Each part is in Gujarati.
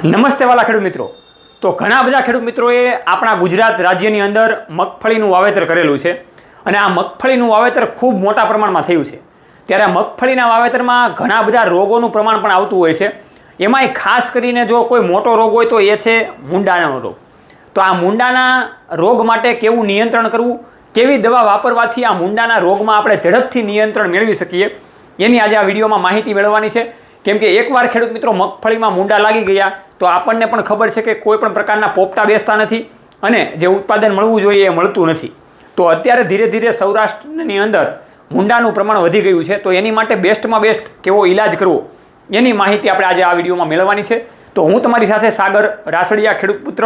નમસ્તે વાલા ખેડૂત મિત્રો। તો ઘણા બધા ખેડૂત મિત્રોએ આપણા ગુજરાત રાજ્યની અંદર મગફળીનું વાવેતર કરેલું છે અને આ મગફળીનું વાવેતર ખૂબ મોટા પ્રમાણમાં થયું છે। ત્યારે આ મગફળીના વાવેતરમાં ઘણા બધા રોગોનું પ્રમાણ પણ આવતું હોય છે। એમાંય ખાસ કરીને જો કોઈ મોટો રોગ હોય તો એ છે મૂંડાનો રોગ। તો આ મૂંડાના રોગ માટે કેવું નિયંત્રણ કરવું, કેવી દવા વાપરવાથી આ મૂંડાના રોગમાં આપણે ઝડપથી નિયંત્રણ મેળવી શકીએ, એની આજે આ વિડીયોમાં માહિતી મેળવવાની છે। કેમ કે એકવાર ખેડૂત મિત્રો મગફળીમાં મૂંડા લાગી ગયા તો આપણને પણ ખબર છે કે કોઈ પણ પ્રકારના પોપટા બેસતા નથી અને જે ઉત્પાદન મળવું જોઈએ એ મળતું નથી। તો અત્યારે ધીરે ધીરે સૌરાષ્ટ્રની અંદર મૂંડાનું પ્રમાણ વધી ગયું છે। તો એની માટે બેસ્ટમાં બેસ્ટ કેવો ઈલાજ કરવો એની માહિતી આપણે આજે આ વિડીયોમાં મેળવવાની છે। તો હું તમારી સાથે સાગર રાસડિયા, ખેડૂત પુત્ર,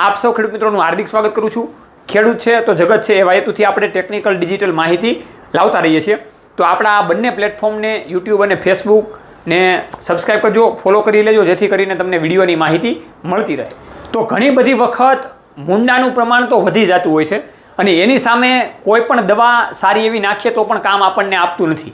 આપ સૌ ખેડૂત મિત્રોનું હાર્દિક સ્વાગત કરું છું। ખેડૂત છે તો જગત છે એવા હેતુથી આપણે ટેકનિકલ ડિજિટલ માહિતી લાવતા રહીએ છીએ। તો આપણા આ બંને પ્લેટફોર્મને યુટ્યુબ અને ફેસબુક ને સબસ્ક્રાઈબ કરજો, ફોલો કરી લેજો, જેથી કરીને તમને વિડીયોની માહિતી મળતી રહે। તો ઘણી બધી વખત મૂંડાનું પ્રમાણ તો વધી જતું હોય છે અને એની સામે કોઈ પણ દવા સારી એવી નાખીએ તો પણ કામ આપણને આપતું નથી।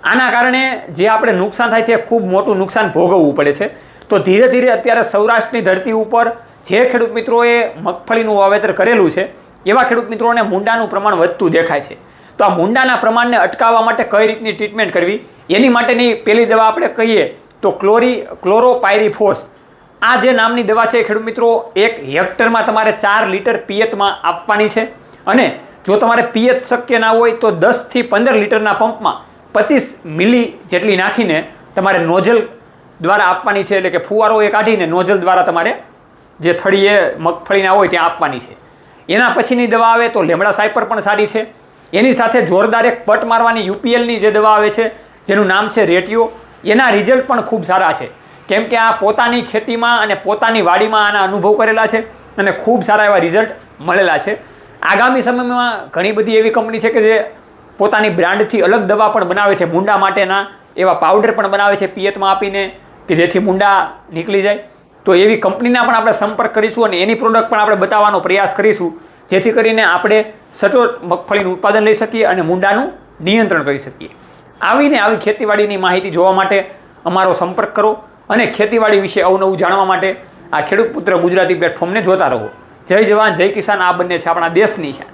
આના કારણે જે આપણે નુકસાન થાય છે એ ખૂબ મોટું નુકસાન ભોગવવું પડે છે। તો ધીરે ધીરે અત્યારે સૌરાષ્ટ્રની ધરતી ઉપર જે ખેડૂત મિત્રોએ મગફળીનું વાવેતર કરેલું છે એવા ખેડૂત મિત્રોને મૂંડાનું પ્રમાણ વધતું દેખાય છે। તો આ મૂંડાના પ્રમાણને અટકાવવા માટે કઈ રીતની ટ્રીટમેન્ટ કરવી એની માટેની પહેલી દવા આપણે કહીએ તો ક્લોરોપાયરીફોસ આ જે નામની દવા છે ખેડૂત મિત્રો 1 હેક્ટરમાં તમારે 4 લીટર પિયતમાં આપવાની છે। અને જો તમારે પિયત શક્ય ના હોય તો 10 થી 15 લીટરના પંપમાં 25 મિલી જેટલી નાખીને તમારે નોઝલ દ્વારા આપવાની છે। એટલે કે ફુવારો એ કાઢીને નોઝલ દ્વારા તમારે જે થળીએ મગફળીના હોય ત્યાં આપવાની છે। એના પછીની દવા આવે તો લેમડા સાયપર પણ સારી છે। એની સાથે જોરદાર એક પટ મારવાની યુપીએલની જે દવા આવે છે જેનું નામ છે રેટિયો, એના રિઝલ્ટ પણ ખૂબ સારા છે। કેમ કે આ પોતાની ખેતીમાં અને પોતાની વાડીમાં આના અનુભવ કરેલા છે અને ખૂબ સારા એવા રિઝલ્ટ મળેલા છે। આગામી સમયમાં ઘણી બધી એવી કંપની છે કે જે પોતાની બ્રાન્ડથી અલગ દવા પણ બનાવે છે, મૂંડા માટેના એવા પાવડર પણ બનાવે છે પિયતમાં આપીને કે જેથી મૂંડા નીકળી જાય। તો એવી કંપનીના પણ આપણે સંપર્ક કરીશું અને એની પ્રોડક્ટ પણ આપણે બતાવવાનો પ્રયાસ કરીશું, જેથી કરીને આપણે સચોટ મગફળીનું ઉત્પાદન લઈ શકીએ અને મૂંડાનું નિયંત્રણ કરી શકીએ। આવી ખેતીવાડીની માહિતી જોવા માટે અમારો સંપર્ક કરો અને ખેતીવાડી વિશે અવનવું જાણવા માટે આ ખેડૂત પુત્ર ગુજરાતી પ્લેટફોર્મને જોતા રહો। જય જવાન, જય કિસાન, આ બંને છે આપણા દેશની છે।